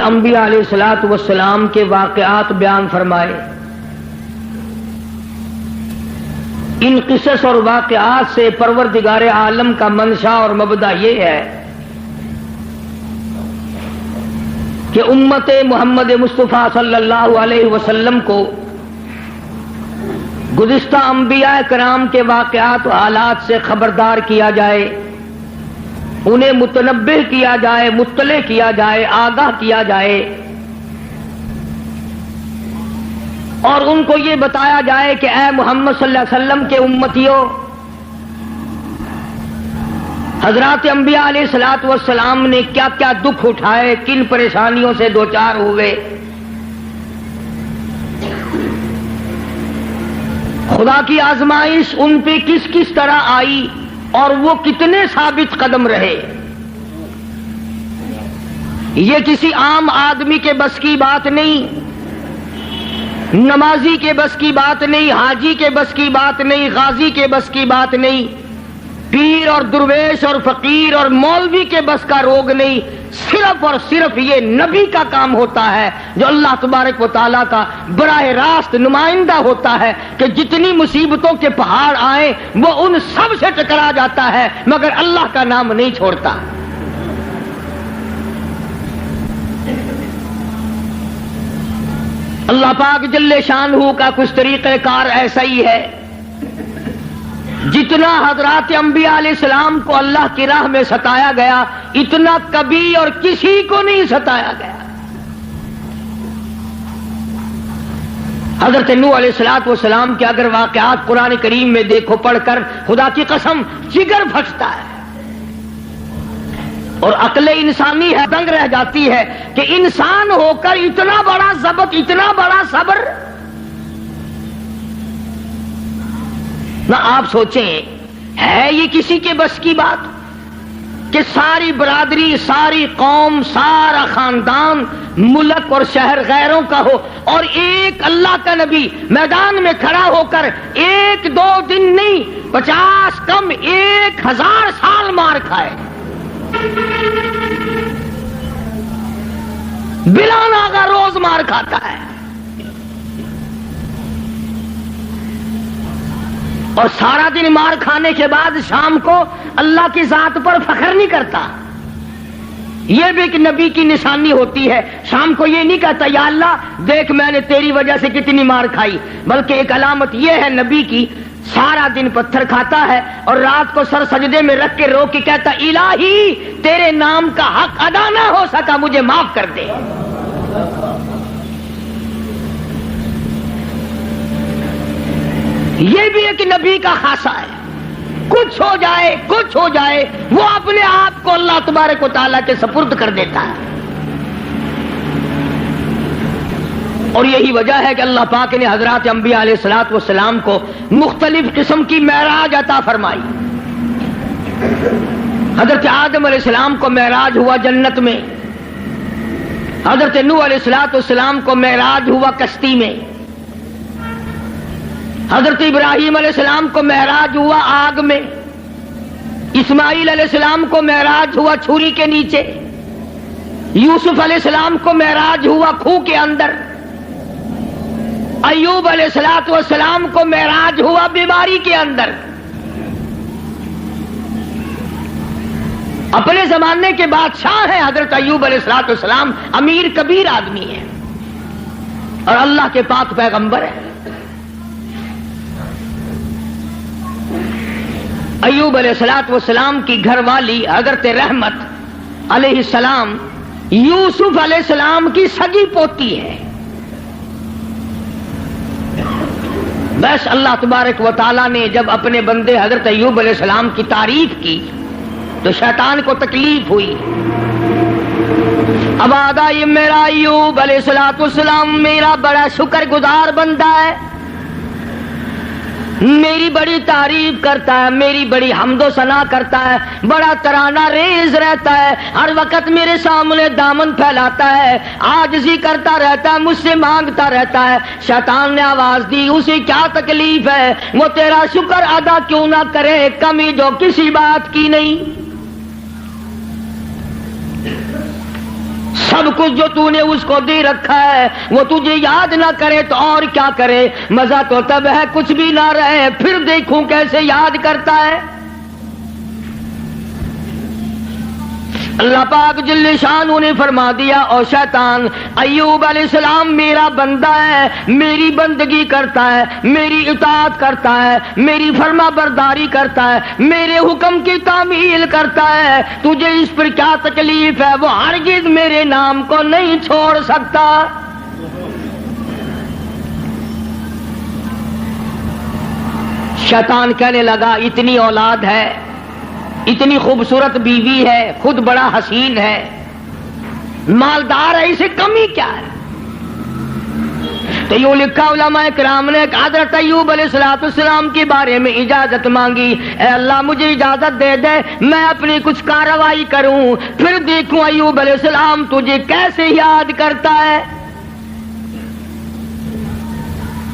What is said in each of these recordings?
انبیاء علیہ الصلوۃ والسلام کے واقعات بیان فرمائے. ان قصص اور واقعات سے پروردگار عالم کا منشا اور مبدا یہ ہے کہ امت محمد مصطفیٰ صلی اللہ علیہ وسلم کو گزشتہ انبیاء کرام کے واقعات و حالات سے خبردار کیا جائے، انہیں متنبہ کیا جائے، مطلع کیا جائے، آگاہ کیا جائے، اور ان کو یہ بتایا جائے کہ اے محمد صلی اللہ علیہ وسلم کے امتیوں، حضرات انبیاء علیہ الصلوۃ والسلام نے کیا کیا دکھ اٹھائے، کن پریشانیوں سے دوچار ہوئے، خدا کی آزمائش ان پہ کس کس طرح آئی اور وہ کتنے ثابت قدم رہے. یہ کسی عام آدمی کے بس کی بات نہیں، نمازی کے بس کی بات نہیں، حاجی کے بس کی بات نہیں، غازی کے بس کی بات نہیں، پیر اور درویش اور فقیر اور مولوی کے بس کا روگ نہیں. صرف اور صرف یہ نبی کا کام ہوتا ہے جو اللہ تبارک و تعالیٰ کا براہ راست نمائندہ ہوتا ہے کہ جتنی مصیبتوں کے پہاڑ آئیں وہ ان سب سے ٹکرا جاتا ہے مگر اللہ کا نام نہیں چھوڑتا. اللہ پاک جل شانہ کا کچھ طریقہ کار ایسا ہی ہے، جتنا حضرات انبیاء علیہ السلام کو اللہ کی راہ میں ستایا گیا اتنا کبھی اور کسی کو نہیں ستایا گیا. حضرت نوح علیہ السلام کے اگر واقعات قرآن کریم میں دیکھو پڑھ کر خدا کی قسم جگر پھٹتا ہے اور عقل انسانی ہے دنگ رہ جاتی ہے کہ انسان ہو کر اتنا بڑا ضبط، اتنا بڑا صبر. نہ آپ سوچیں ہے یہ کسی کے بس کی بات کہ ساری برادری، ساری قوم، سارا خاندان، ملک اور شہر غیروں کا ہو اور ایک اللہ کا نبی میدان میں کھڑا ہو کر ایک دو دن نہیں 50 کم 1000 سال مار کھائے، بلا ناغہ روز مار کھاتا ہے اور سارا دن مار کھانے کے بعد شام کو اللہ کی ذات پر فخر نہیں کرتا. یہ بھی ایک نبی کی نشانی ہوتی ہے. شام کو یہ نہیں کہتا یا اللہ دیکھ میں نے تیری وجہ سے کتنی مار کھائی، بلکہ ایک علامت یہ ہے نبی کی، سارا دن پتھر کھاتا ہے اور رات کو سر سجدے میں رکھ کے رو کے کہتا الہی تیرے نام کا حق ادا نہ ہو سکا مجھے معاف کر دے. یہ بھی ایک نبی کا خاصہ ہے. کچھ ہو جائے وہ اپنے آپ کو اللہ تبارک و تعالیٰ کے سپرد کر دیتا ہے. اور یہی وجہ ہے کہ اللہ پاک نے حضرات انبیاء علیہ الصلوۃ والسلام کو مختلف قسم کی معراج عطا فرمائی. حضرت آدم علیہ السلام کو معراج ہوا جنت میں، حضرت نوح علیہ الصلوۃ والسلام کو معراج ہوا کشتی میں، حضرت ابراہیم علیہ السلام کو معراج ہوا آگ میں، اسماعیل علیہ السلام کو معراج ہوا چھری کے نیچے، یوسف علیہ السلام کو معراج ہوا کھو کے اندر، ایوب علیہ السلام کو معراج ہوا بیماری کے اندر. اپنے زمانے کے بادشاہ ہیں حضرت ایوب علیہ السلام، امیر کبیر آدمی ہے اور اللہ کے پاک پیغمبر ہے. ایوب علیہ السلام کی گھر والی حضرت رحمت علیہ السلام یوسف علیہ السلام کی سگی پوتی ہے. بس اللہ تبارک و تعالیٰ نے جب اپنے بندے حضرت ایوب علیہ السلام کی تعریف کی تو شیطان کو تکلیف ہوئی. اب آدھا یہ میرا ایوب علیہ السلام میرا بڑا شکر گزار بندہ ہے، میری بڑی تعریف کرتا ہے، میری بڑی حمد و ثنا کرتا ہے، بڑا ترانہ ریز رہتا ہے، ہر وقت میرے سامنے دامن پھیلاتا ہے، عاجزی کرتا رہتا ہے، مجھ سے مانگتا رہتا ہے. شیطان نے آواز دی اسے کیا تکلیف ہے، وہ تیرا شکر ادا کیوں نہ کرے، کمی جو کسی بات کی نہیں. سب کچھ جو تو نے اس کو دے رکھا ہے وہ تجھے یاد نہ کرے تو اور کیا کرے؟ مزہ تو تب ہے کچھ بھی نہ رہے، پھر دیکھوں کیسے یاد کرتا ہے۔ اللہ پاک جل شانہ نے فرما دیا، او شیطان، ایوب علیہ السلام میرا بندہ ہے، میری بندگی کرتا ہے، میری اطاعت کرتا ہے، میری فرما برداری کرتا ہے، میرے حکم کی تعمیل کرتا ہے، تجھے اس پر کیا تکلیف ہے؟ وہ ہرگز میرے نام کو نہیں چھوڑ سکتا۔ شیطان کہنے لگا اتنی اولاد ہے، اتنی خوبصورت بیوی ہے، خود بڑا حسین ہے، مالدار ہے، اسے کمی کیا ہے؟ تو یوں لکھا علماء کرام نے کہ حضرت ایوب علیہ السلام کے بارے میں اجازت مانگی، اے اللہ مجھے اجازت دے دے میں اپنی کچھ کارروائی کروں، پھر دیکھوں ایوب علیہ السلام تجھے کیسے یاد کرتا ہے۔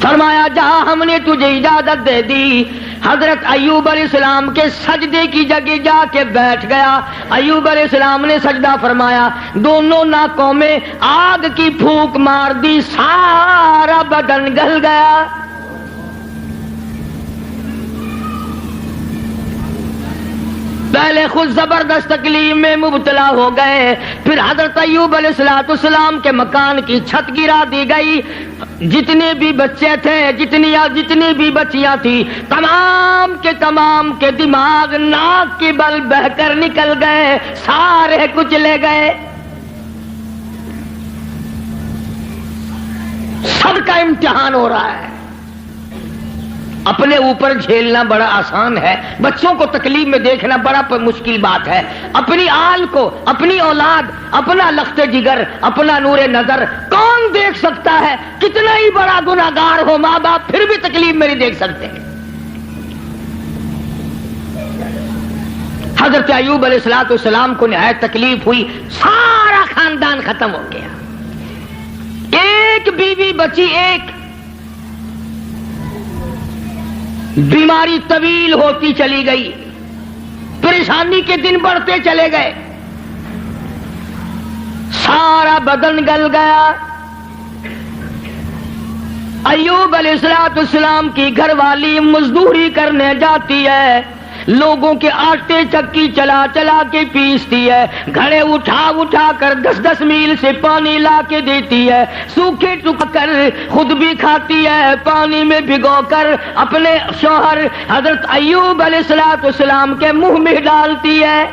فرمایا جہاں ہم نے تجھے اجازت دے دی، حضرت ایوب علیہ السلام کے سجدے کی جگہ جا کے بیٹھ گیا۔ ایوب علیہ السلام نے سجدہ فرمایا، دونوں ناکوں میں آگ کی پھونک مار دی، سارا بدن گل گیا۔ پہلے خود زبردست تکلیف میں مبتلا ہو گئے، پھر حضرت ایوب علیہ السلام کے مکان کی چھت گرا دی گئی، جتنے بھی بچے تھے، جتنی بھی بچیاں تھی، تمام کے دماغ ناک کے بل بہ کر نکل گئے، سارے کچلے گئے۔ سب کا امتحان ہو رہا ہے، اپنے اوپر جھیلنا بڑا آسان ہے، بچوں کو تکلیف میں دیکھنا بڑا مشکل بات ہے۔ اپنی آل کو، اپنی اولاد، اپنا لخت جگر، اپنا نور نظر کون دیکھ سکتا ہے؟ کتنا ہی بڑا گناہگار ہو ماں باپ پھر بھی تکلیف میں نہیں دیکھ سکتے۔ حضرت ایوب علیہ السلام کو نہایت تکلیف ہوئی، سارا خاندان ختم ہو گیا، ایک بیوی بچی، ایک بیماری طویل ہوتی چلی گئی، پریشانی کے دن بڑھتے چلے گئے، سارا بدن گل گیا۔ ایوب علیہ السلام کی گھر والی مزدوری کرنے جاتی ہے، لوگوں کے آٹے چکی چلا چلا کے پیستی ہے، گھڑے اٹھا کر 10 میل سے پانی لا کے دیتی ہے، سوکھے ٹک کر خود بھی کھاتی ہے، پانی میں بھگو کر اپنے شوہر حضرت ایوب علیہ السلام کے منہ میں ڈالتی ہے۔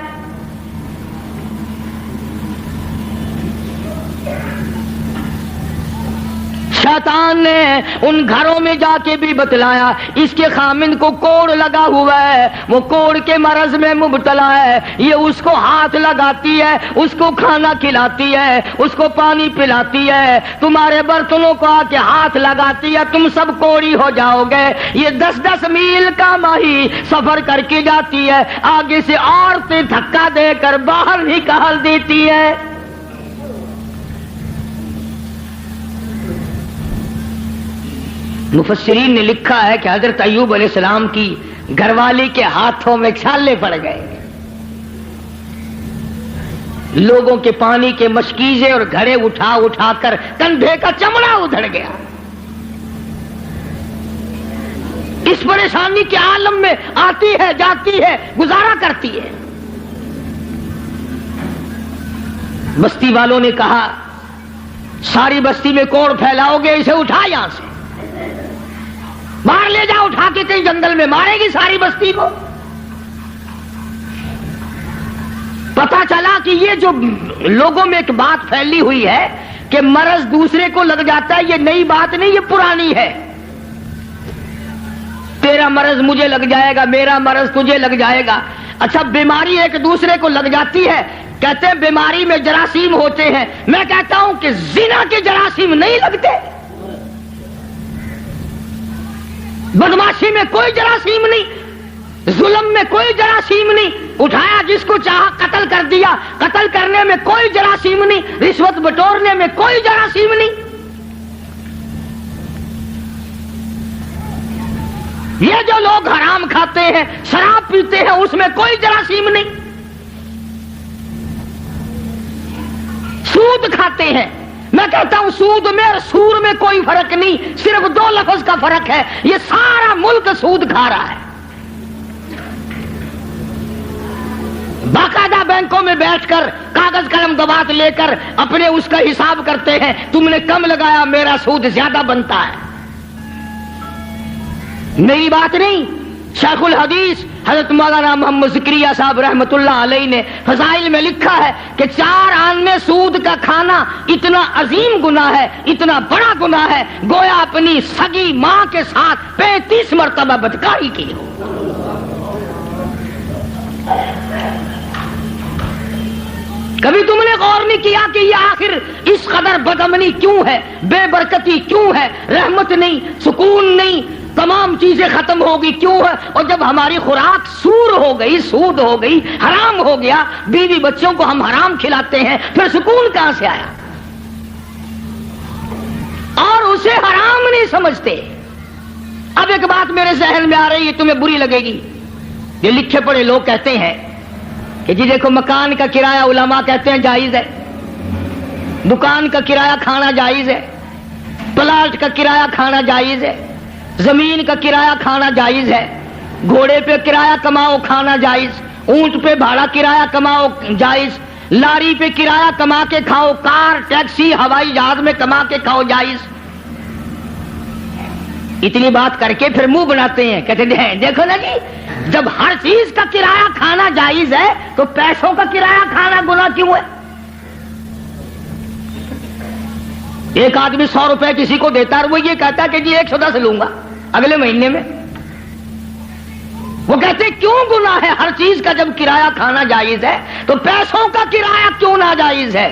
شیطان نے ان گھروں میں جا کے بھی بتلایا، اس کے خامند کو کوڑ لگا ہوا ہے، وہ کوڑ کے مرض میں مبتلا ہے، یہ اس کو ہاتھ لگاتی ہے، اس کو کھانا کھلاتی ہے، اس کو پانی پلاتی ہے، تمہارے برتنوں کو آ کے ہاتھ لگاتی ہے، تم سب کوڑی ہو جاؤ گے۔ یہ 10 میل کا ماہی سفر کر کے جاتی ہے، آگے سے عورتیں دھکا دے کر باہر نکال دیتی ہے۔ مفسرین نے لکھا ہے کہ حضرت ایوب علیہ السلام کی گھر والی کے ہاتھوں میں چھالے پڑ گئے، لوگوں کے پانی کے مشکیزے اور گھڑے اٹھا کر کندھے کا چمڑا ادھڑ گیا۔ اس پریشانی کے عالم میں آتی ہے، جاتی ہے، گزارا کرتی ہے۔ بستی والوں نے کہا ساری بستی میں کوڑ پھیلاؤ گے، اسے اٹھا یہاں سے باہر لے جاؤ، اٹھا کے کہیں جنگل میں، مارے گی ساری بستی کو۔ پتا چلا کہ یہ جو لوگوں میں ایک بات پھیلی ہوئی ہے کہ مرض دوسرے کو لگ جاتا ہے، یہ نئی بات نہیں، یہ پرانی ہے۔ تیرا مرض مجھے لگ جائے گا، میرا مرض تجھے لگ جائے گا۔ اچھا بیماری ایک دوسرے کو لگ جاتی ہے، کہتے ہیں بیماری میں جراثیم ہوتے ہیں، میں کہتا ہوں کہ زنا کے جراثیم نہیں لگتے، بدماشی میں کوئی جراثیم نہیں، ظلم میں کوئی جراثیم نہیں، اٹھایا جس کو چاہا قتل کر دیا، قتل کرنے میں کوئی جراثیم نہیں، رشوت بٹورنے میں کوئی جراثیم نہیں۔ یہ جو لوگ حرام کھاتے ہیں، شراب پیتے ہیں، اس میں کوئی جراثیم نہیں، سود سود کھاتے ہیں. میں کہتا ہوں سود میں اور سور میں کوئی فرق نہیں, صرف 2 لفظ کا فرق ہے. یہ سارا ملک سود کھا رہا ہے. باقاعدہ بینکوں میں بیٹھ کر کاغذ قلم دوات لے کر اپنے اس کا حساب کرتے ہیں. تم نے کم لگایا, میرا سود زیادہ بنتا ہے. میری بات نہیں, شیخ الحدیث حضرت مولانا محمد زکریا صاحب رحمت اللہ علیہ نے فضائل میں لکھا ہے کہ 4 آن میں سود کا کھانا اتنا عظیم گناہ ہے, اتنا بڑا گناہ ہے, گویا اپنی سگی ماں کے ساتھ 35 مرتبہ بدکاری کی ہو. کبھی تم نے غور نہیں کیا کہ یہ آخر اس قدر بدامنی کیوں ہے, بے برکتی کیوں ہے, رحمت نہیں, سکون نہیں, تمام چیزیں ختم ہوگی کیوں ہے؟ اور جب ہماری خوراک سور ہو گئی, سود ہو گئی, حرام ہو گیا, بیوی بچوں کو ہم حرام کھلاتے ہیں, پھر سکون کہاں سے آیا؟ اور اسے حرام نہیں سمجھتے. اب ایک بات میرے ذہن میں آ رہی ہے, تمہیں بری لگے گی. یہ لکھے پڑھے لوگ کہتے ہیں کہ جی دیکھو مکان کا کرایہ علماء کہتے ہیں جائز ہے, دکان کا کرایہ کھانا جائز ہے, پلاٹ کا کرایہ کھانا جائز ہے, زمین کا کرایہ کھانا جائز ہے, گھوڑے پہ کرایہ کماؤ کھانا جائز, اونٹ پہ بھاڑا کرایہ کماؤ جائز, لاری پہ کرایہ کما کے کھاؤ, کار ٹیکسی ہوائی جہاز میں کما کے کھاؤ جائز. اتنی بات کر کے پھر منہ بناتے ہیں, کہتے ہیں دیکھو نا جی, جب ہر چیز کا کرایہ کھانا جائز ہے تو پیسوں کا کرایہ کھانا گناہ کیوں ہے؟ ایک آدمی 100 روپے کسی کو دیتا ہے اور وہ یہ کہتا ہے کہ جی 110 لوں گا اگلے مہینے میں. وہ کہتے کیوں گناہ ہے؟ ہر چیز کا جب کرایہ کھانا جائز ہے تو پیسوں کا کرایہ کیوں ناجائز ہے؟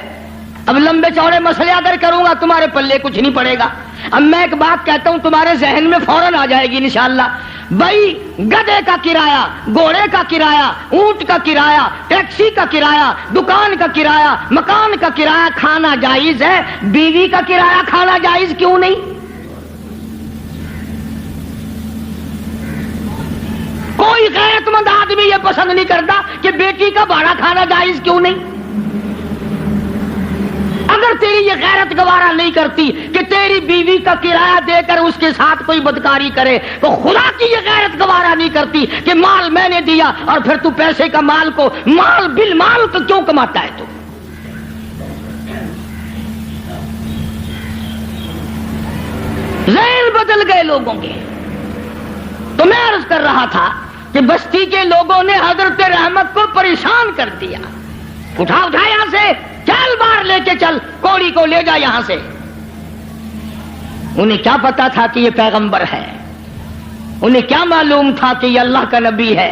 اب لمبے چوڑے مسئلے اگر کروں گا تمہارے پلے کچھ نہیں پڑے گا. اب میں ایک بات کہتا ہوں تمہارے ذہن میں فوراً آ جائے گی انشاءاللہ. بھائی گدھے کا کرایہ, گھوڑے کا کرایہ, اونٹ کا کرایہ, ٹیکسی کا کرایہ, دکان کا کرایہ, مکان کا کرایہ کھانا جائز ہے, بیوی کا کرایہ کھانا جائز کیوں نہیں؟ کوئی غیرت مند آدمی یہ پسند نہیں کرتا کہ بیٹی کا بھاڑا کھانا جائز کیوں نہیں؟ اگر تیری یہ غیرت گوارا نہیں کرتی کہ تیری بیوی کا کرایہ دے کر اس کے ساتھ کوئی بدکاری کرے, تو خدا کی یہ غیرت گوارا نہیں کرتی کہ مال میں نے دیا اور پھر تو پیسے کا مال کو مال بالمال کو کیوں کماتا ہے؟ تو ذہن بدل گئے لوگوں کے. تو میں عرض کر رہا تھا کہ بستی کے لوگوں نے حضرت رحمت کو پریشان کر دیا. اٹھا یہاں سے, چل باہر لے کے چل, کوڑی کو لے جا یہاں سے. انہیں کیا پتا تھا کہ یہ پیغمبر ہے؟ انہیں کیا معلوم تھا کہ یہ اللہ کا نبی ہے؟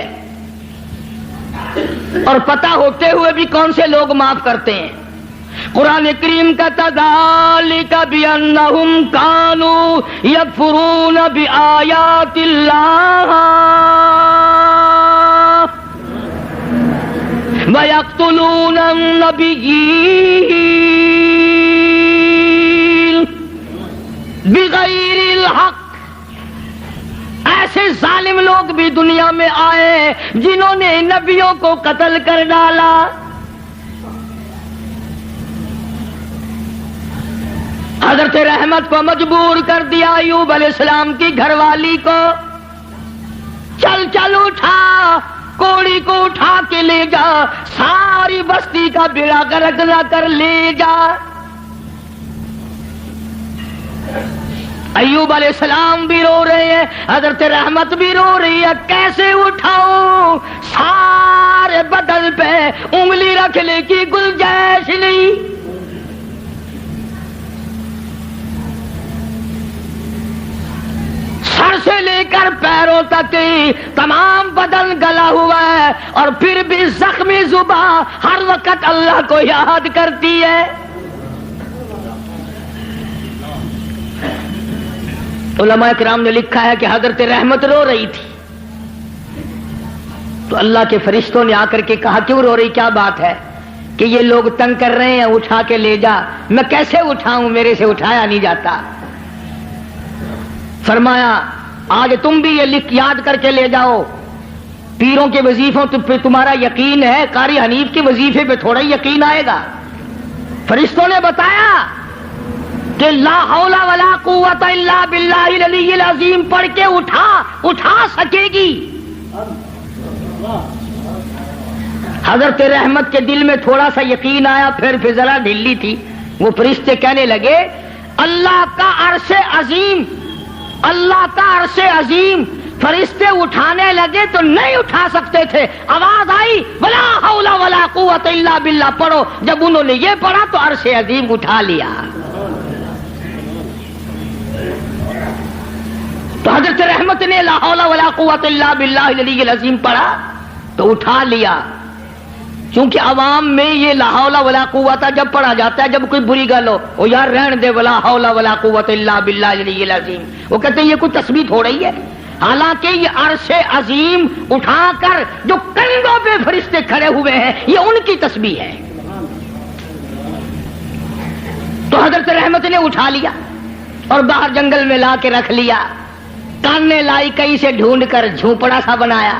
اور پتا ہوتے ہوئے بھی کون سے لوگ معاف کرتے ہیں؟ قرآن کریم کا ذالک بأنہم کانوا یکفرون بآیات اللہ وَيَقْتُلُونَ النَّبِيِّينَ بِغَيْرِ الْحَقِّ. ایسے ظالم لوگ بھی دنیا میں آئے جنہوں نے نبیوں کو قتل کر ڈالا. حضرت رحمت کو مجبور کر دیا ایوب علیہ السلام کی گھر والی کو, چل چل اٹھا, کوڑی کو اٹھا کے لے جا, ساری بستی کا بیڑا غرق نہ کر لے جا. ایوب علیہ السلام بھی رو رہے ہیں, حضرت رحمت بھی رو رہی ہے. کیسے اٹھاؤں؟ سارے بدن پہ انگلی رکھنے کی گنجائش نہیں. سر سے لے کر پیروں تک تمام بدن گلا ہوا ہے, اور پھر بھی زخمی زبان ہر وقت اللہ کو یاد کرتی ہے. علماء کرام نے لکھا ہے کہ حضرت رحمت رو رہی تھی تو اللہ کے فرشتوں نے آ کر کے کہا کیوں رو رہی, کیا بات ہے؟ کہ یہ لوگ تنگ کر رہے ہیں, اٹھا کے لے جا. میں کیسے اٹھاؤں, میرے سے اٹھایا نہیں جاتا. فرمایا آج تم بھی یہ لکھ یاد کر کے لے جاؤ, پیروں کے وظیفوں پہ تمہارا یقین ہے, قاری حنیف کے وظیفے پہ تھوڑا ہی یقین آئے گا. فرشتوں نے بتایا کہ لا حول ولا قوت الا باللہ العلی العظیم پڑھ کے اٹھا سکے گی. حضرت رحمت کے دل میں تھوڑا سا یقین آیا، پھر ذرا ڈھیلی تھی. وہ فرشتے کہنے لگے اللہ کا عرش عظیم، اللہ کا عرش عظیم. فرشتے اٹھانے لگے تو نہیں اٹھا سکتے تھے. آواز آئی ولا حول ولا قوت الا باللہ پڑھو. جب انہوں نے یہ پڑھا تو عرش عظیم اٹھا لیا. تو حضرت رحمت نے لا حول ولا قوت الا باللہ العلی العظیم پڑھا تو اٹھا لیا. کیونکہ عوام میں یہ لا حول ولا قوت جب پڑھا جاتا ہے جب کوئی بری گل ہو، وہ یار رہن دے ولا حول ولا قوت الا باللہ العلی العظیم، وہ کہتے ہیں یہ کوئی تسبیح ہو رہی ہے. حالانکہ یہ عرش عظیم اٹھا کر جو کندھوں پہ فرشتے کھڑے ہوئے ہیں یہ ان کی تسبیح ہے. تو حضرت رحمت نے اٹھا لیا اور باہر جنگل میں لا کے رکھ لیا. کاننے لائی کہیں سے ڈھونڈ کر جھونپڑا سا بنایا،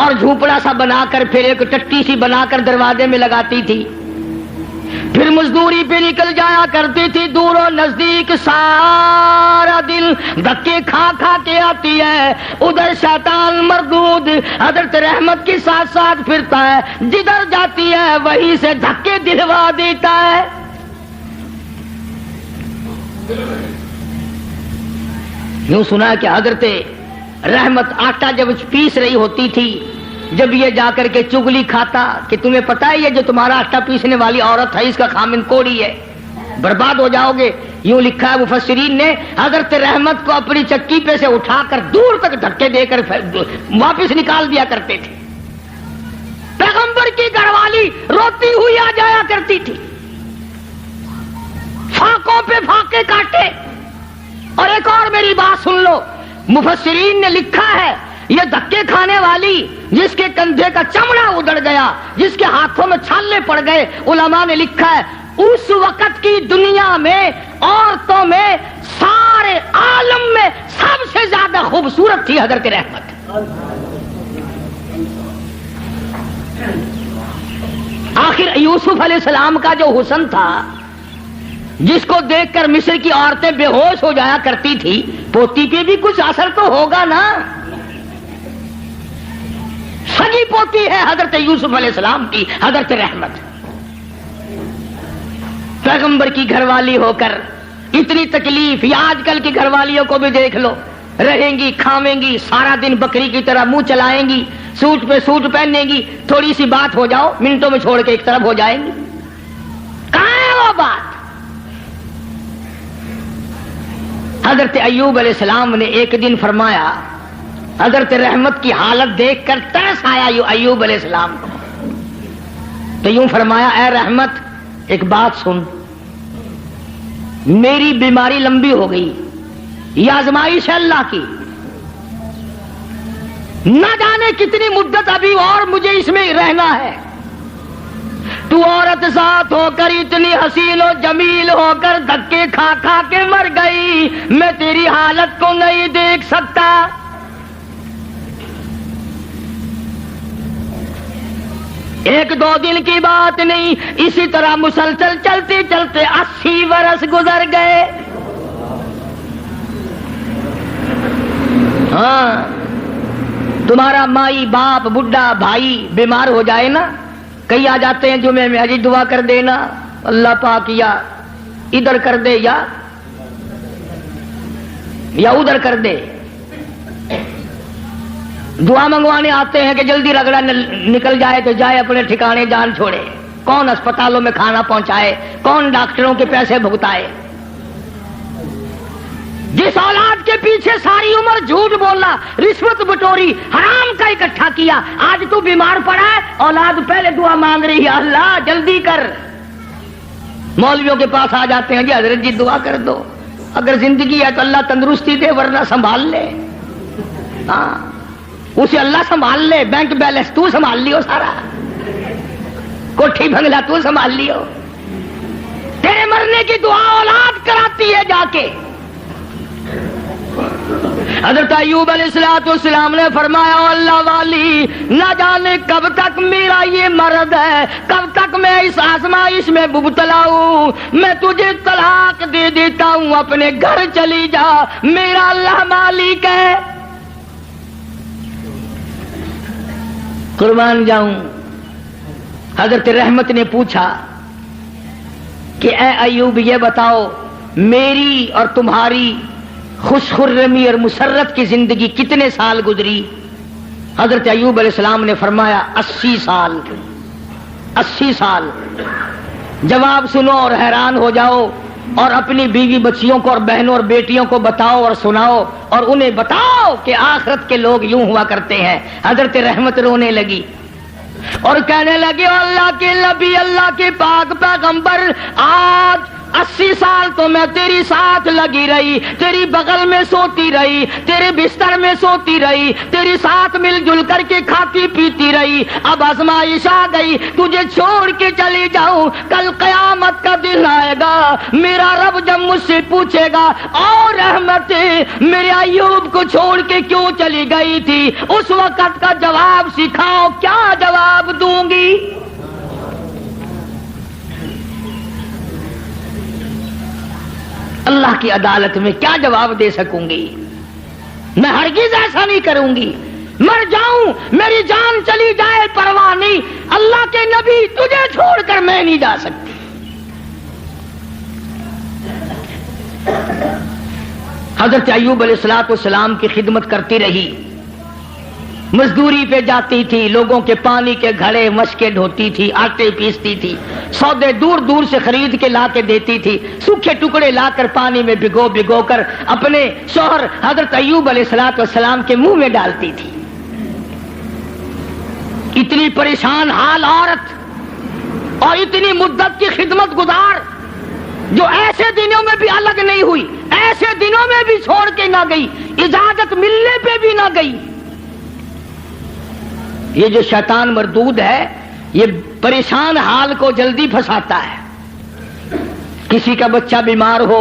اور جھونپڑا سا بنا کر پھر ایک ٹٹی سی بنا کر دروازے میں لگاتی تھی. پھر مزدوری پہ نکل جایا کرتی تھی. دور و نزدیک سارا دن دھکے کھا کھا کے آتی ہے. ادھر شیطان مردود حضرت رحمت کے ساتھ ساتھ پھرتا ہے، جدھر جاتی ہے وہیں سے دھکے دلوا دیتا ہے. یوں سنا کہ حضرت رحمت آٹا جب پیس رہی ہوتی تھی، جب یہ جا کر کے چگلی کھاتا کہ تمہیں پتا ہے یہ جو تمہارا آٹا پیسنے والی عورت ہے اس کا خامن کوڑی ہے، برباد ہو جاؤ گے. یوں لکھا ہے مفسرین نے حضرت رحمت کو اپنی چکی پہ سے اٹھا کر دور تک دھکے دے کر واپس نکال دیا کرتے تھے. پیغمبر کی گھر والی روتی ہوئی آ جایا کرتی تھی، فاقوں پہ فاقے کاٹے. اور ایک اور میری بات سن لو، مفسرین نے لکھا ہے یہ دھکے کھانے والی جس کے کندھے کا چمڑا اڑ گیا، جس کے ہاتھوں میں چھالے پڑ گئے، علماء نے لکھا ہے اس وقت کی دنیا میں عورتوں میں سارے عالم میں سب سے زیادہ خوبصورت تھی حضرت رحمت. آخر یوسف علیہ السلام کا جو حسن تھا جس کو دیکھ کر مصر کی عورتیں بے ہوش ہو جایا کرتی تھی، پوتی پہ بھی کچھ اثر تو ہوگا نا. سگی پوتی ہے حضرت یوسف علیہ السلام کی حضرت رحمت. پیغمبر کی گھر والی ہو کر اتنی تکلیف. یا آج کل کی گھر والیوں کو بھی دیکھ لو، رہیں گی کھاویں گی سارا دن بکری کی طرح منہ چلائیں گی، سوٹ پہ سوٹ پہنیں گی، تھوڑی سی بات ہو جاؤ منٹوں میں چھوڑ کے ایک طرف ہو جائیں گی. کہاں ہے وہ بات؟ حضرت ایوب علیہ السلام نے ایک دن فرمایا، حضرت رحمت کی حالت دیکھ کر ترس آیا ایوب علیہ السلام کو. تو یوں فرمایا اے رحمت ایک بات سن، میری بیماری لمبی ہو گئی، یہ آزمائش ہے اللہ کی، نہ جانے کتنی مدت ابھی اور مجھے اس میں رہنا ہے. تو عورت ذات ہو کر اتنی حسین و جمیل ہو کر دھکے کھا کھا کے مر گئی، میں تیری حالت کو نہیں دیکھ سکتا. ایک دو دن کی بات نہیں، اسی طرح مسلسل چلتے چلتے 80 برس گزر گئے. ہاں تمہارا مائی باپ بڈھا بھائی بیمار ہو جائے نا، کئی آ جاتے ہیں جمعے میں حجی دعا کر دینا، اللہ پاک یا ادھر کر دے یا ادھر کر دے. دعا منگوانے آتے ہیں کہ جلدی رگڑا نکل جائے تو جائے اپنے ٹھکانے جان چھوڑے. کون اسپتالوں میں کھانا پہنچائے، کون ڈاکٹروں کے پیسے بھگتائے. جس اولاد کے پیچھے ساری عمر جھوٹ بولنا، رشوت بٹوری، حرام کا اکٹھا کیا، آج تو بیمار پڑا ہے، اولاد پہلے دعا مانگ رہی ہے اللہ جلدی کر. مولویوں کے پاس آ جاتے ہیں جی حضرت جی دعا کر دو، اگر زندگی ہے تو اللہ تندرستی دے ورنہ سنبھال لے. ہاں اسے اللہ سنبھال لے، بینک بیلنس تو سنبھال لیو، سارا کوٹھی بنگلہ تو سنبھال لیو. تیرے مرنے کی دعا اولاد کراتی ہے جا کے. حضرت ایوب علیہ السلام نے فرمایا اللہ والی، نہ جانے کب تک میرا یہ مرض ہے، کب تک میں اس آزمائش میں مبتلا ہوں، میں تجھے طلاق دے دیتا ہوں، اپنے گھر چلی جا، میرا اللہ مالک ہے۔ قربان جاؤں۔ حضرت رحمت نے پوچھا کہ اے ایوب یہ بتاؤ میری اور تمہاری خوش خرمی اور مسرت کی زندگی کتنے سال گزری؟ حضرت ایوب علیہ السلام نے فرمایا 80 سال۔ 80 سال۔ جواب سنو اور حیران ہو جاؤ، اور اپنی بیوی بچیوں کو اور بہنوں اور بیٹیوں کو بتاؤ اور سناؤ، اور انہیں بتاؤ کہ آخرت کے لوگ یوں ہوا کرتے ہیں۔ حضرت رحمت رونے لگی اور کہنے لگے اللہ کے نبی، اللہ کے پاک پیغمبر، آج 80 سال تو میں تیری ساتھ لگی رہی، تیری بغل میں سوتی رہی، تیرے بستر میں سوتی رہی، تیری ساتھ مل جل کر کے کھاتی پیتی رہی، اب آزمائش آ گئی، تجھے چھوڑ کے چلی جاؤں، کل قیامت کا دن آئے گا، میرا رب جب مجھ سے پوچھے گا اور رحمت میرے ایوب کو چھوڑ کے کیوں چلی گئی تھی، اس وقت کا جواب سکھاؤ، کیا جواب دوں گی؟ اللہ کی عدالت میں کیا جواب دے سکوں گی؟ میں ہرگز ایسا نہیں کروں گی، مر جاؤں میری جان چلی جائے پرواہ نہیں، اللہ کے نبی تجھے چھوڑ کر میں نہیں جا سکتی۔ حضرت ایوب علیہ السلام کی خدمت کرتی رہی، مزدوری پہ جاتی تھی، لوگوں کے پانی کے گھڑے مشکیں ڈھوتی تھی، آٹے پیستی تھی، سودے دور دور سے خرید کے لا کے دیتی تھی، سوکھے ٹکڑے لا کر پانی میں بھگو بھگو کر اپنے شوہر حضرت ایوب علیہ السلام کے منہ میں ڈالتی تھی۔ اتنی پریشان حال عورت اور اتنی مدت کی خدمت گزار جو ایسے دنوں میں بھی الگ نہیں ہوئی، ایسے دنوں میں بھی چھوڑ کے نہ گئی، اجازت ملنے پہ بھی نہ گئی۔ یہ جو شیطان مردود ہے یہ پریشان حال کو جلدی پھنساتا ہے۔ کسی کا بچہ بیمار ہو،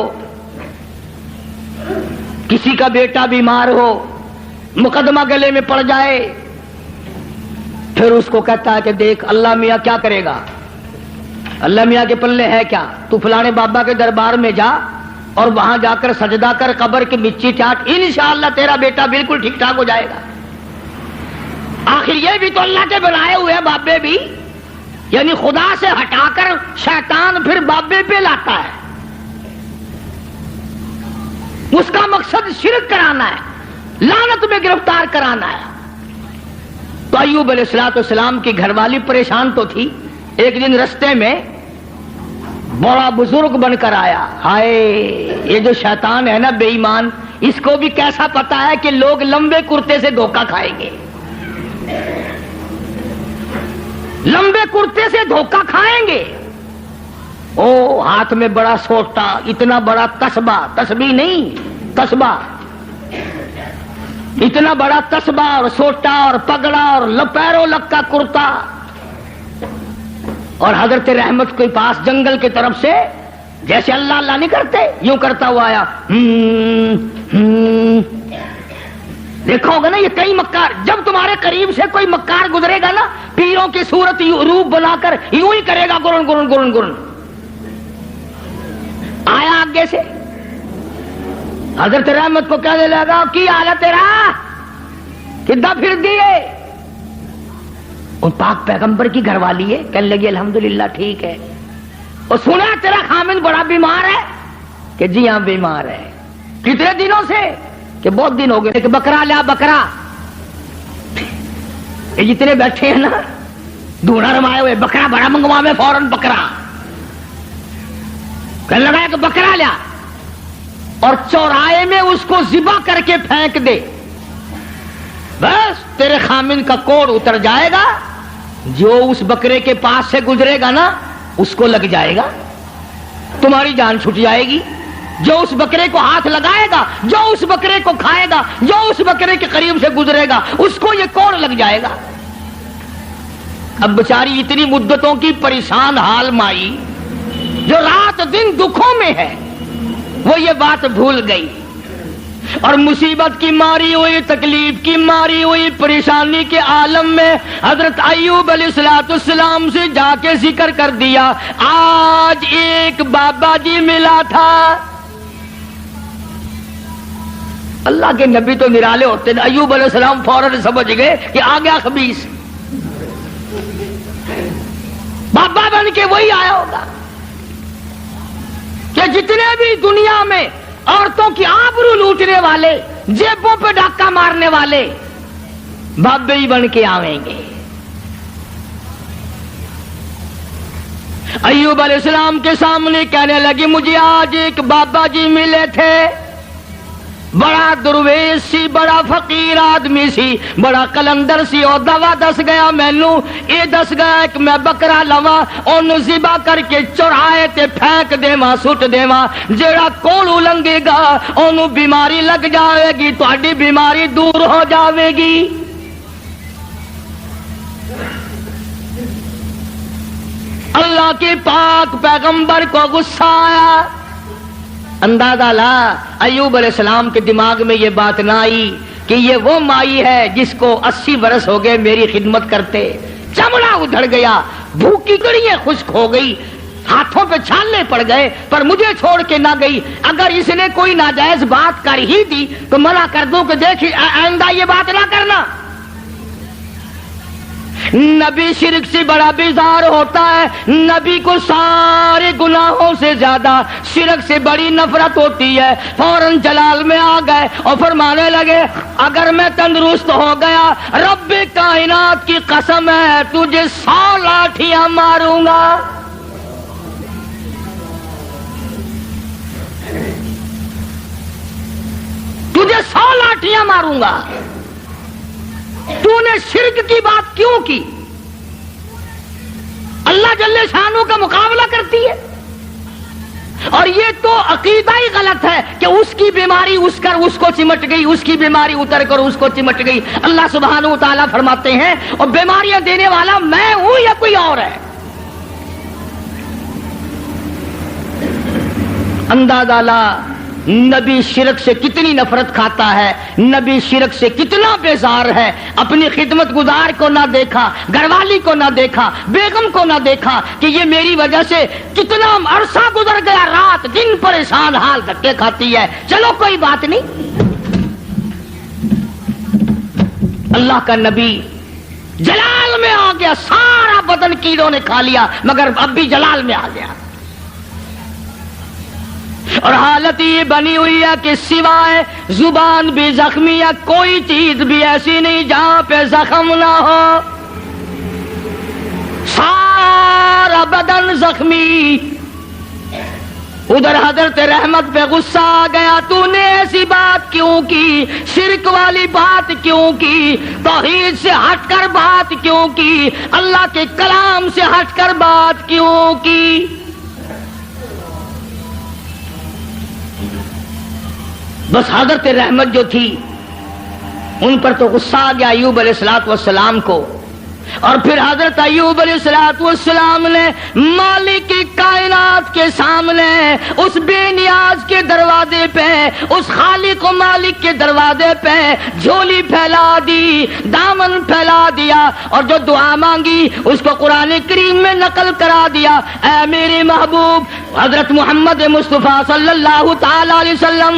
کسی کا بیٹا بیمار ہو، مقدمہ گلے میں پڑ جائے، پھر اس کو کہتا ہے کہ دیکھ اللہ میاں کیا کرے گا، اللہ میاں کے پلے ہے کیا، تو فلانے بابا کے دربار میں جا اور وہاں جا کر سجدہ کر، قبر کی مچی چاٹ، انشاءاللہ تیرا بیٹا بالکل ٹھیک ٹھاک ہو جائے گا۔ آخر یہ بھی تو اللہ کے بنائے ہوئے بابے بھی، یعنی خدا سے ہٹا کر شیطان پھر بابے پہ لاتا ہے، اس کا مقصد شرک کرانا ہے، لعنت میں گرفتار کرانا ہے۔ تو ایوب علیہ السلام کی گھر والی پریشان تو تھی، ایک دن رستے میں بڑا بزرگ بن کر آیا، ہائے یہ جو شیطان ہے نا بے ایمان، اس کو بھی کیسا پتا ہے کہ لوگ لمبے کرتے سے دھوکہ کھائیں گے، لمبے کرتے سے دھوکہ کھائیں گے۔ او ہاتھ میں بڑا سوٹا، اتنا بڑا تسبہ، تسبیح نہیں تسبہ، اتنا بڑا تسبہ اور سوٹا اور پگڑا اور پیروں لگ کا کرتا، اور حضرت رحمت کے پاس جنگل کی طرف سے جیسے اللہ اللہ نہیں کرتے یوں کرتا ہوا آیا۔ دیکھا ہوگا نا یہ کئی مکار، جب تمہارے قریب سے کوئی مکار گزرے گا نا پیروں کی صورت روپ بنا کر یوں ہی کرے گا، گرن گرن گرن گرن۔ آیا آگے سے حضرت رحمت کو کہنے لگا کی حال ہے تیرا، کدھر پھر دیے؟ ان پاک پیغمبر کی گھر والی ہے، کہنے لگی الحمدللہ ٹھیک ہے۔ اور سنا تیرا خامن بڑا بیمار ہے، کہ جی ہاں بیمار ہے۔ کتنے دنوں سے؟ کہ بہت دن ہو گئے۔ کہ بکرا لیا بکرا، یہ جتنے بیٹھے ہیں نا دھونا رمائے ہوئے، بکرا بڑا منگوا میں فوراً بکرا، کہنے لگا کہ بکرا لیا اور چوراہے میں اس کو ذبح کر کے پھینک دے، بس تیرے خامن کا کوڑ اتر جائے گا، جو اس بکرے کے پاس سے گزرے گا نا اس کو لگ جائے گا، تمہاری جان چھٹ جائے گی۔ جو اس بکرے کو ہاتھ لگائے گا، جو اس بکرے کو کھائے گا، جو اس بکرے کے قریب سے گزرے گا اس کو یہ کوڑ لگ جائے گا۔ اب بیچاری اتنی مدتوں کی پریشان حال مائی جو رات دن دکھوں میں ہے، وہ یہ بات بھول گئی۔ اور مصیبت کی ماری ہوئی، تکلیف کی ماری ہوئی، پریشانی کے عالم میں حضرت ایوب علیہ السلام سے جا کے ذکر کر دیا، آج ایک بابا جی ملا تھا۔ اللہ کے نبی تو نرالے ہوتے ہیں، ایوب علیہ السلام فوراً سمجھ گئے کہ آ گیا خبیث، بابا بن کے وہی آیا ہوگا کہ جتنے بھی دنیا میں عورتوں کی آبرو لوٹنے والے، جیبوں پہ ڈاکہ مارنے والے، بابے ہی بن کے آویں گے۔ ایوب علیہ السلام کے سامنے کہنے لگی، مجھے آج ایک بابا جی ملے تھے، بڑا درویش سی، بڑا فقیر آدمی سی، بڑا کلندر سی، اور دوا دس گیا مینو، یہ دس گیا کہ میں بکرا لوا، انہوں ذبح کر کے چڑھائے تے پھینک دیواں، سٹ دیواں، جیڑا کولو لنگے گا انہوں بیماری لگ جاوے گی، تہاڈی بیماری دور ہو جاوے گی۔ اللہ کے پاک پیغمبر کو غصہ آیا۔ اندازہ لا ایوب علیہ السلام کے دماغ میں یہ بات نہ آئی کہ یہ وہ مائی ہے جس کو 80 برس ہو گئے میری خدمت کرتے، چمڑا ادھڑ گیا، بھوکی کڑیاں خشک ہو گئی، ہاتھوں پہ چھالنے پڑ گئے، پر مجھے چھوڑ کے نہ گئی۔ اگر اس نے کوئی ناجائز بات کر ہی دی تو منع کر دوں کہ دیکھ آئندہ یہ بات نہ کرنا۔ نبی شرک سے بڑا بیزار ہوتا ہے، نبی کو سارے گناہوں سے زیادہ شرک سے بڑی نفرت ہوتی ہے۔ فوراً جلال میں آ گئے اور فرمانے لگے، اگر میں تندرست ہو گیا، رب کائنات کی قسم ہے تجھے 100 لاٹھیاں ماروں گا۔ تجھے 100 لاٹھیاں ماروں گا۔ تو نے شرک کی بات کیوں کی؟ اللہ جل شانہ کا مقابلہ کرتی ہے، اور یہ تو عقیدہ ہی غلط ہے کہ اس کی بیماری اس کو چمٹ گئی، اس کی بیماری اتر کر اس کو چمٹ گئی۔ اللہ سبحانہ و تعالیٰ فرماتے ہیں، اور بیماریاں دینے والا میں ہوں یا کوئی اور ہے؟ اندازہ لا نبی شرک سے کتنی نفرت کھاتا ہے، نبی شرک سے کتنا بیزار ہے، اپنی خدمت گزار کو نہ دیکھا، گھر والی کو نہ دیکھا، بیگم کو نہ دیکھا کہ یہ میری وجہ سے کتنا عرصہ گزر گیا، رات دن پریشان حال دھکے کھاتی ہے، چلو کوئی بات نہیں۔ اللہ کا نبی جلال میں آ گیا، سارا بدن کیڑوں نے کھا لیا مگر اب بھی جلال میں آ گیا، اور حالت یہ بنی ہوئی ہے کہ سوائے زبان بھی زخمی ہے، کوئی چیز بھی ایسی نہیں جہاں پہ زخم نہ ہو، سارا بدن زخمی۔ ادھر حضرت رحمت پہ غصہ آ گیا، تو نے ایسی بات کیوں کی، شرک والی بات کیوں کی، توحید سے ہٹ کر بات کیوں کی، اللہ کے کلام سے ہٹ کر بات کیوں کی؟ بس حضرت رحمت جو تھی ان پر تو غصہ آ گیا ایوب علیہ السلام کو، اور پھر حضرت ایوب علیہ السلام نے مالک کائنات کے سامنے اس بے نیاز کے دروازے پہ، اس خالق و مالک کے دروازے پہ جھولی پھیلا دی، دامن پھیلا دیا، اور جو دعا مانگی اس کو قرآن کریم میں نقل کرا دیا۔ اے میرے محبوب حضرت محمد مصطفیٰ صلی اللہ تعالی علیہ وسلم،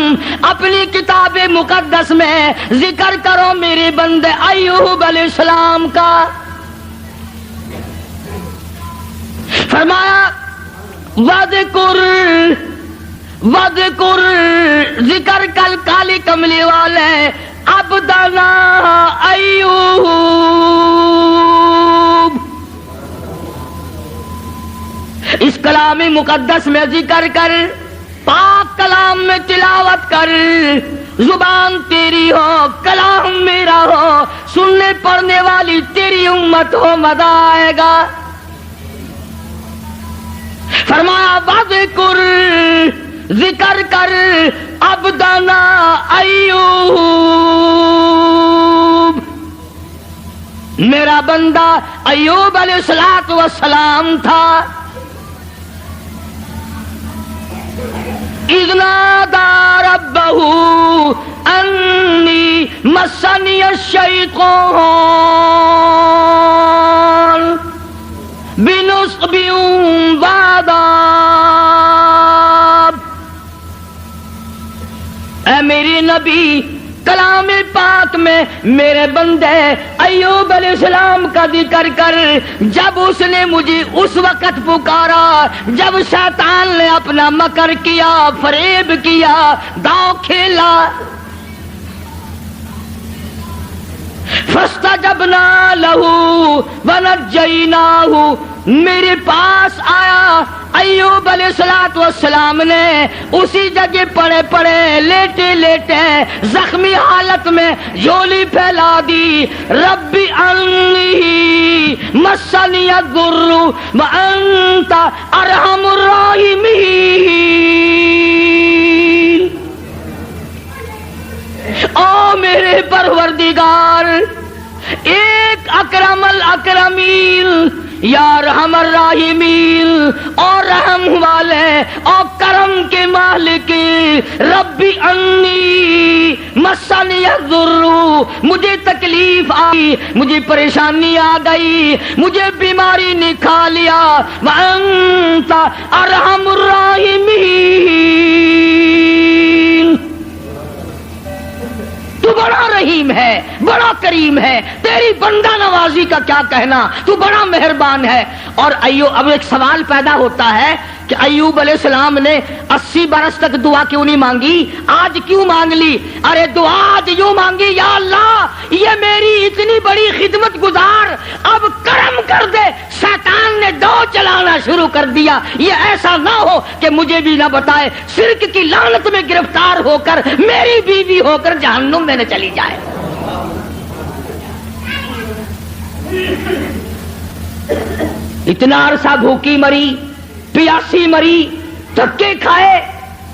اپنی کتاب مقدس میں ذکر کرو میرے بندے ایوب علیہ السلام کا۔ فرمایا وذکر ذکر کل کالی کملی والے عبدنا ایوب، اس کلام مقدس میں ذکر کر، پاک کلام میں تلاوت کر، زبان تیری ہو، کلام میرا ہو، سننے پڑھنے والی تیری امت ہو، مزہ آئے گا۔ فرمایا وذکر ذکر کر عبدنا ایوب، میرا بندہ ایوب علیہ السلام تھا۔ اذ نادى ربه انی مسنی الشیطان بنصب وعذاب۔ اے میری نبی، کلام پاک میں میرے بندے ایوب علیہ السلام کا ذکر کر، جب اس نے مجھے اس وقت پکارا جب شیطان نے اپنا مکر کیا، فریب کیا، داؤ کھیلا، فاستجبنا له ونجیناہ، میرے پاس آیا ایوب علیہ السلام نے اسی جگہ پڑے پڑے لیٹے لیٹے زخمی حالت میں جھولی پھیلا دی، ربی انی مسنی الضر وانت ارحم الراحمین۔ او میرے پروردگار، ایک اکرم الاکرمین، یا رحم الراحمین، اور رحم والے اور کرم کے مالک، ربی انی مسنی الضر، مجھے تکلیف آئی، مجھے پریشانی آ گئی، مجھے بیماری نے کھا لیا، وانت ارحم الراحمین، تو بڑا رحیم ہے، بڑا کریم ہے، تیری بندہ نوازی کا کیا کہنا، تو بڑا مہربان ہے۔ اور اب ایک سوال پیدا ہوتا ہے کہ ایوب علیہ السلام نے 80 برس تک دعا کیوں نہیں مانگی، آج کیوں مانگ لی؟ ارے دعا آج یوں مانگی، یا اللہ یہ میری اتنی بڑی خدمت گزار اب کرم کر دے، شیطان نے دو چلانا شروع کر دیا، یہ ایسا نہ ہو کہ مجھے بھی نہ بتائے، شرک کی لعنت میں گرفتار ہو کر میری بیوی ہو کر جہنم میں نہ چلی جائے۔ اتنا عرصہ بھوکی مری، پیاسی مری، دھکے کھائے،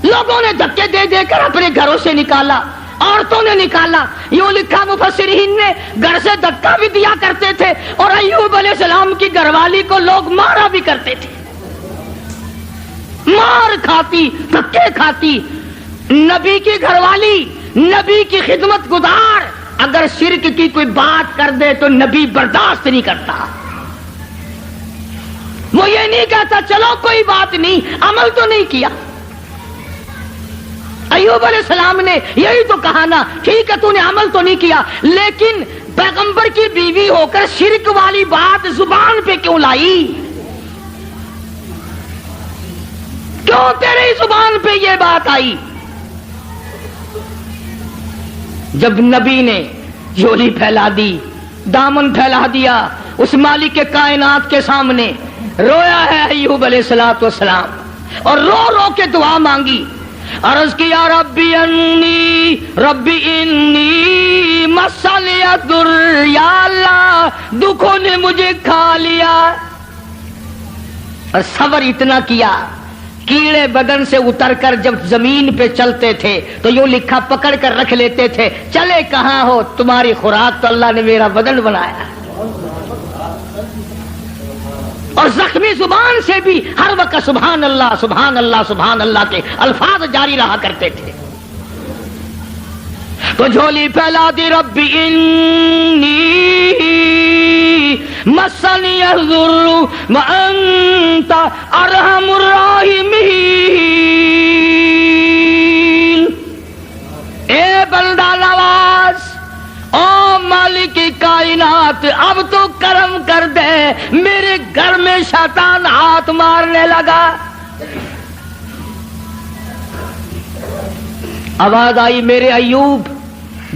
لوگوں نے دھکے دے دے کر اپنے گھروں سے نکالا، عورتوں نے نکالا، یوں لکھا مفسرین نے گھر سے دھکا بھی دیا کرتے تھے، اور ایوب علیہ السلام کی گھر والی کو لوگ مارا بھی کرتے تھے، مار کھاتی، دھکے کھاتی۔ نبی کی گھر والی، نبی کی خدمت گزار اگر شرک کی کوئی بات کر دے تو نبی برداشت نہیں کرتا، وہ یہ نہیں کہتا چلو کوئی بات نہیں، عمل تو نہیں کیا۔ ایوب علیہ السلام نے یہی تو کہا نا، ٹھیک ہے تو نے عمل تو نہیں کیا، لیکن پیغمبر کی بیوی ہو کر شرک والی بات زبان پہ کیوں لائی؟ کیوں تیری زبان پہ یہ بات آئی؟ جب نبی نے جھولی پھیلا دی، دامن پھیلا دیا اس مالک کے کائنات کے سامنے، رویا ہے ایوب علیہ السلام، اور رو رو کے دعا مانگی، عرض کیا ربی انی مسنی الضر، یا اللہ دکھوں نے مجھے کھا لیا، اور صبر اتنا کیا، کیڑے بدن سے اتر کر جب زمین پہ چلتے تھے تو یوں لکھا پکڑ کر رکھ لیتے تھے، چلے کہاں ہو، تمہاری خوراک تو اللہ نے میرا بدن بنایا۔ اور زخمی زبان سے بھی ہر وقت سبحان اللہ سبحان اللہ سبحان اللہ کے الفاظ جاری رہا کرتے تھے۔ تو جھولی پھیلا دی، ربی انی مسنی الضر وانت ارحم الراحمین۔ اے بندہ نواز، او مالک کائنات، اب تو کرم کر دے، میرے گھر میں شیطان ہاتھ مارنے لگا۔ آواز آئی، میرے ایوب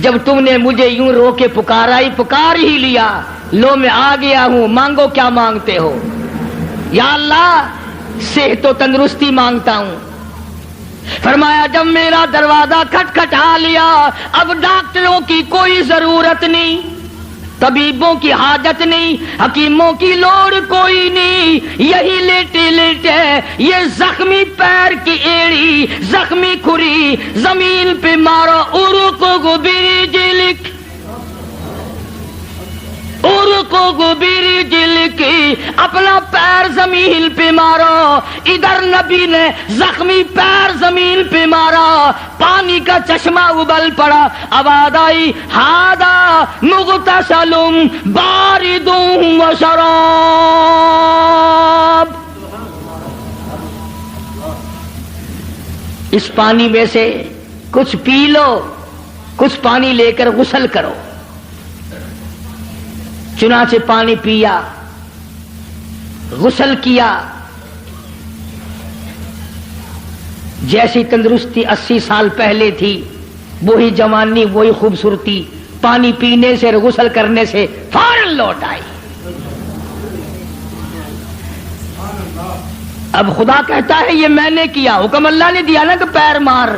جب تم نے مجھے یوں رو کے پکارا، پکار ہی لیا، لو میں آ گیا ہوں، مانگو کیا مانگتے ہو؟ یا اللہ صحت و تندرستی مانگتا ہوں۔ فرمایا جب میرا دروازہ کھٹکھٹا لیا، اب ڈاکٹروں کی کوئی ضرورت نہیں، طبیبوں کی حاجت نہیں، حکیموں کی لوڑ کوئی نہیں، یہی لیٹے لیٹے یہ زخمی پیر کی ایڑی، زخمی کھری زمین پہ مارو، ارقو برجلک، ارقو برجلک اپنا پیر زمین پہ مارا، ادھر نبی نے زخمی پیر زمین پہ مارا، پانی کا چشمہ ابل پڑا، آواز آئی ہاذا مغتسل بارد و شراب، اس پانی میں سے کچھ پی لو، کچھ پانی لے کر غسل کرو۔ چنانچہ پانی پیا، غسل کیا، جیسی تندرستی 80 سال پہلے تھی وہی جوانی، وہی خوبصورتی پانی پینے سے اور غسل کرنے سے فوراً لوٹ آئی۔ اب خدا کہتا ہے یہ میں نے کیا، حکم اللہ نے دیا نا کہ پیر مار،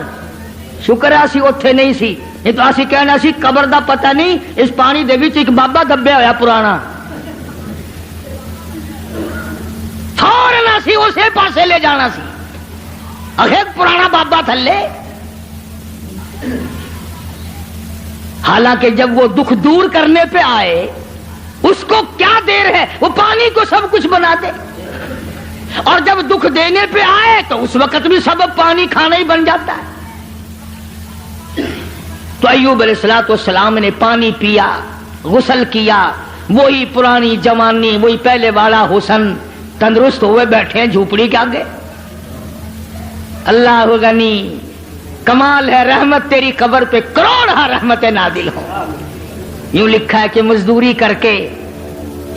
شکر ہے اسی اوتھے نہیں سی، نہیں تو اسی کہنا سی قبر دا پتہ نہیں، اس پانی دے وچ ایک بابا دبیا ہویا پرانا، فوراً اسی اسے پاسے لے جانا سی، اخیر پرانا بابا تھلے۔ حالانکہ جب وہ دکھ دور کرنے پہ آئے اس کو کیا دیر ہے، وہ پانی کو سب کچھ بنا دے، اور جب دکھ دینے پہ آئے تو اس وقت بھی سبب پانی کھانا ہی بن جاتا ہے۔ تو ایوب علیہ السلام نے پانی پیا، غسل کیا، وہی پرانی جوانی، وہی پہلے والا حسن، تندرست ہوئے بیٹھے ہیں جھوپڑی کے آگے۔ اللہ غنی، کمال ہے رحمت تیری قبر پہ کروڑ رحمتیں نازل ہوں۔ یوں لکھا ہے کہ مزدوری کر کے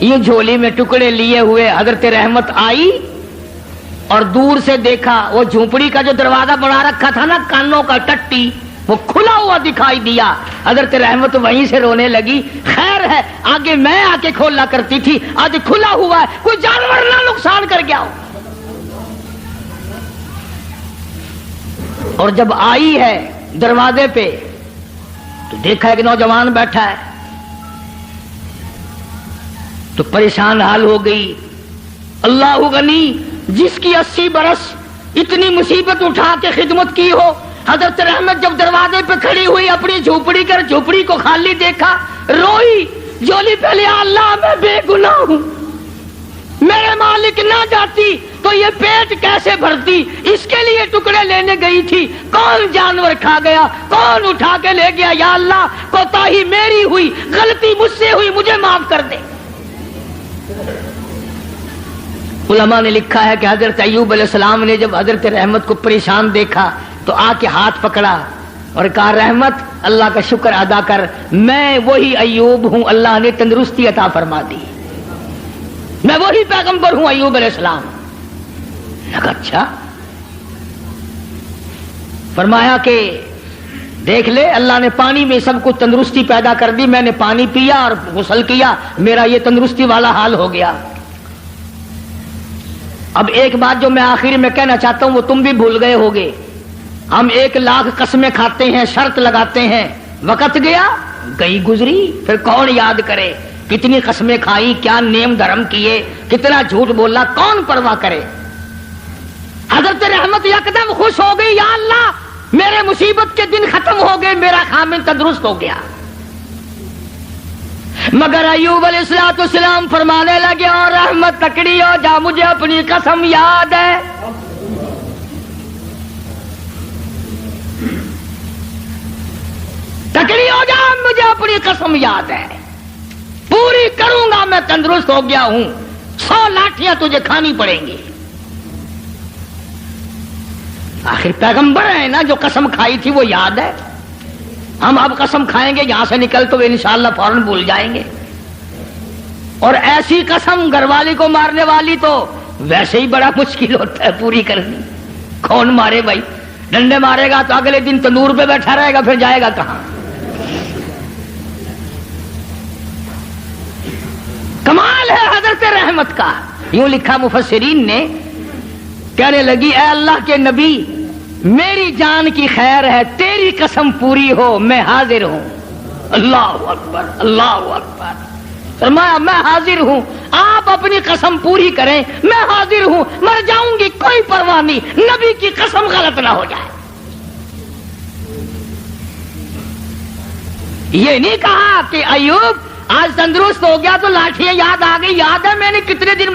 یوں جھولی میں ٹکڑے لیے ہوئے حضرت رحمت آئی اور دور سے دیکھا وہ جھوپڑی کا جو دروازہ بنا رکھا تھا نا کانوں کا ٹٹی، وہ کھلا ہوا دکھائی دیا۔ حضرت رحمت وہیں سے رونے لگی، خیر ہے آگے میں آ کے کھولا کرتی تھی، آج کھلا ہوا ہے، کوئی جانور نہ نقصان کر گیا ہو۔ اور جب آئی ہے دروازے پہ تو دیکھا ایک نوجوان بیٹھا ہے، تو پریشان حال ہو گئی۔ اللہ غنی، جس کی 80 برس اتنی مصیبت اٹھا کے خدمت کی ہو، حضرت رحمت جب دروازے پہ کھڑی ہوئی اپنی جھوپڑی کر جھوپڑی کو خالی دیکھا، روئی، جھولی پہ لیا، اللہ میں بے گناہ ہوں، میرے مالک نہ جاتی تو یہ پیٹ کیسے بھرتی، اس کے لیے ٹکڑے لینے گئی تھی، کون جانور کھا گیا، کون اٹھا کے لے گیا، یا اللہ کوتاہی میری ہوئی، غلطی مجھ سے ہوئی، مجھے معاف کر دے۔ علماء نے لکھا ہے کہ حضرت ایوب علیہ السلام نے جب حضرت رحمت کو پریشان دیکھا تو آ کے ہاتھ پکڑا اور کہا رحمت اللہ کا شکر ادا کر، میں وہی ایوب ہوں، اللہ نے تندرستی عطا فرما دی، میں وہی پیغمبر ہوں ایوب علیہ السلام۔ اچھا، فرمایا کہ دیکھ لے اللہ نے پانی میں سب کو تندرستی پیدا کر دی، میں نے پانی پیا اور غسل کیا، میرا یہ تندرستی والا حال ہو گیا۔ اب ایک بات جو میں آخر میں کہنا چاہتا ہوں وہ تم بھی بھول گئے ہوگے، ہم 1,00,000 قسمیں کھاتے ہیں، شرط لگاتے ہیں، وقت گیا گئی گزری، پھر کون یاد کرے کتنی قسمیں کھائی، کیا نیم دھرم کیے، کتنا جھوٹ بولا، کون پرواہ کرے۔ حضرت رحمت یکدم خوش ہو گئی، یا اللہ میرے مصیبت کے دن ختم ہو گئے، میرا خامن تندرست ہو گیا۔ مگر ایوب علیہ السلام فرمانے لگے، اور رحمت تکڑی ہو جا، مجھے اپنی قسم یاد ہے، تکڑی ہو جا، مجھے اپنی قسم یاد ہے، پوری کروں گا، میں تندرست ہو گیا ہوں، 100 لاٹھیاں تجھے کھانی پڑیں گی۔ آخر پیغمبر ہے نا، جو قسم کھائی تھی وہ یاد ہے، ہم اب قسم کھائیں گے یہاں سے نکل تو انشاءاللہ فوراً بھول جائیں گے، اور ایسی قسم گھر والی کو مارنے والی تو ویسے ہی بڑا مشکل ہوتا ہے پوری کرنی، کون مارے بھائی، ڈنڈے مارے گا تو اگلے دن تندور پہ بیٹھا رہے گا، پھر جائے گا کہاں۔ کمال ہے حضرت رحمت کا، یوں لکھا مفسرین نے، کہنے لگی اے اللہ کے نبی میری جان کی خیر ہے، تیری قسم پوری ہو، میں حاضر ہوں۔ اللہ اکبر، اللہ اکبر، فرمایا میں حاضر ہوں، آپ اپنی قسم پوری کریں، میں حاضر ہوں، مر جاؤں گی کوئی پرواہ نہیں، نبی کی قسم غلط نہ ہو جائے۔ یہ نہیں کہا کہ ایوب آج تندرست ہو گیا تو لاٹھیاں یاد آ گئی، یاد ہے میں نے کتنے دن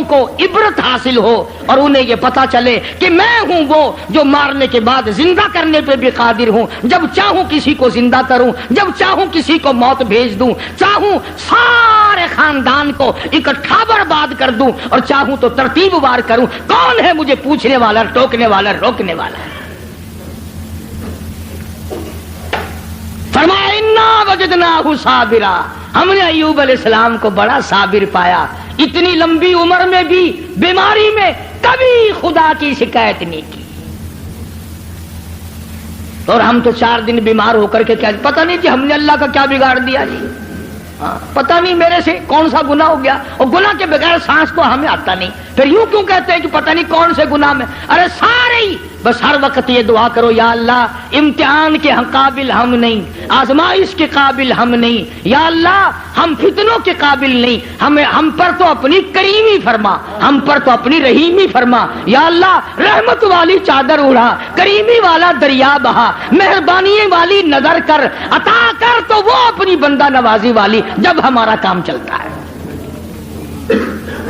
لوگوں کو عبرت حاصل ہو اور انہیں یہ پتا چلے کہ میں ہوں وہ جو مارنے کے بعد زندہ کرنے پہ بھی قادر ہوں، جب چاہوں کسی کو زندہ کروں، جب چاہوں کسی کو موت بھیج دوں، چاہوں سارے خاندان کو اکٹھا برباد کر دوں اور چاہوں تو ترتیب وار کروں۔ کون ہے مجھے پوچھنے والا، ٹوکنے والا، روکنے والا؟ فرمایا انا وجدناہ صابرا، ہم نے ایوب علیہ السلام کو بڑا صابر پایا، اتنی لمبی عمر میں بھی بیماری میں کبھی خدا کی شکایت نہیں کی۔ اور ہم تو 4 دن بیمار ہو کر کے کیا پتہ نہیں جی ہم نے اللہ کا کیا بگاڑ دیا جی، پتہ نہیں میرے سے کون سا گناہ ہو گیا، اور گناہ کے بغیر سانس تو ہمیں آتا نہیں، پھر یوں کیوں کہتے ہیں کہ پتہ نہیں کون سے گناہ میں؟ ارے سارے ہی بس ہر وقت یہ دعا کرو، یا اللہ امتحان کے قابل ہم نہیں، آزمائش کے قابل ہم نہیں، یا اللہ ہم فتنوں کے قابل نہیں، ہم پر تو اپنی کریمی فرما، ہم پر تو اپنی رحیمی فرما، یا اللہ رحمت والی چادر اڑا، کریمی والا دریا بہا، مہربانی والی نظر کر، عطا کر تو وہ اپنی بندہ نوازی والی جب ہمارا کام چلتا ہے۔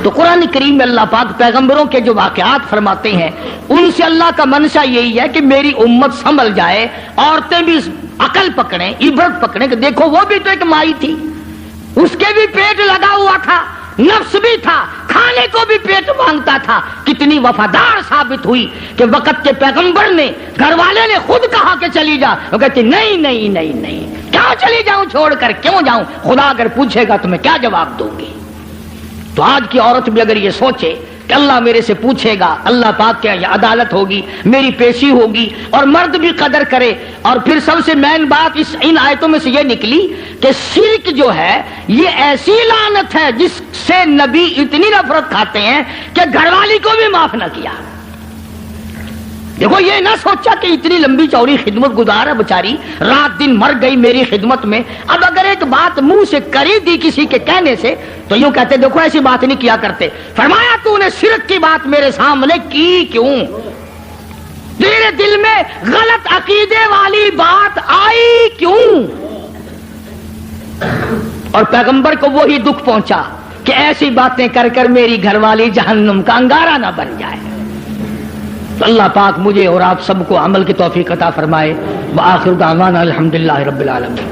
تو قرآن کریم میں اللہ پاک پیغمبروں کے جو واقعات فرماتے ہیں ان سے اللہ کا منشا یہی ہے کہ میری امت سنبھل جائے، عورتیں بھی عقل پکڑیں، عبرت پکڑیں کہ دیکھو وہ بھی تو ایک مائی تھی، اس کے بھی پیٹ لگا ہوا تھا، نفس بھی تھا، کھانے کو بھی پیٹ مانگتا تھا، کتنی وفادار ثابت ہوئی کہ وقت کے پیغمبر نے، گھر والے نے خود کہا کہ چلی جا، وہ کہتی نہیں نہیں نہیں نہیں، کیوں چلی جاؤں چھوڑ کر، کیوں جاؤں؟ خدا اگر پوچھے گا تو میں کیا جواب دوں گی؟ تو آج کی عورت بھی اگر یہ سوچے کہ اللہ میرے سے پوچھے گا، اللہ پاک کیا عدالت ہوگی، میری پیشی ہوگی، اور مرد بھی قدر کرے۔ اور پھر سب سے مین بات ان آیتوں میں سے یہ نکلی کہ شرک جو ہے یہ ایسی لعنت ہے جس سے نبی اتنی نفرت کھاتے ہیں کہ گھر والی کو بھی معاف نہ کیا۔ دیکھو یہ نہ سوچا کہ اتنی لمبی چوڑی خدمت گزار ہے بیچاری، رات دن مر گئی میری خدمت میں، اب اگر ایک بات منہ سے کری دی کسی کے کہنے سے تو یوں کہتے دیکھو ایسی بات نہیں کیا کرتے۔ فرمایا تو نے شرک کی بات میرے سامنے کی کیوں؟ تیرے دل میں غلط عقیدے والی بات آئی کیوں؟ اور پیغمبر کو وہی دکھ پہنچا کہ ایسی باتیں کر کر میری گھر والی جہنم کا انگارہ نہ بن جائے۔ تو اللہ پاک مجھے اور آپ سب کو عمل کی توفیق عطا فرمائے۔ وآخر دعوانا الحمدللہ رب العالمین۔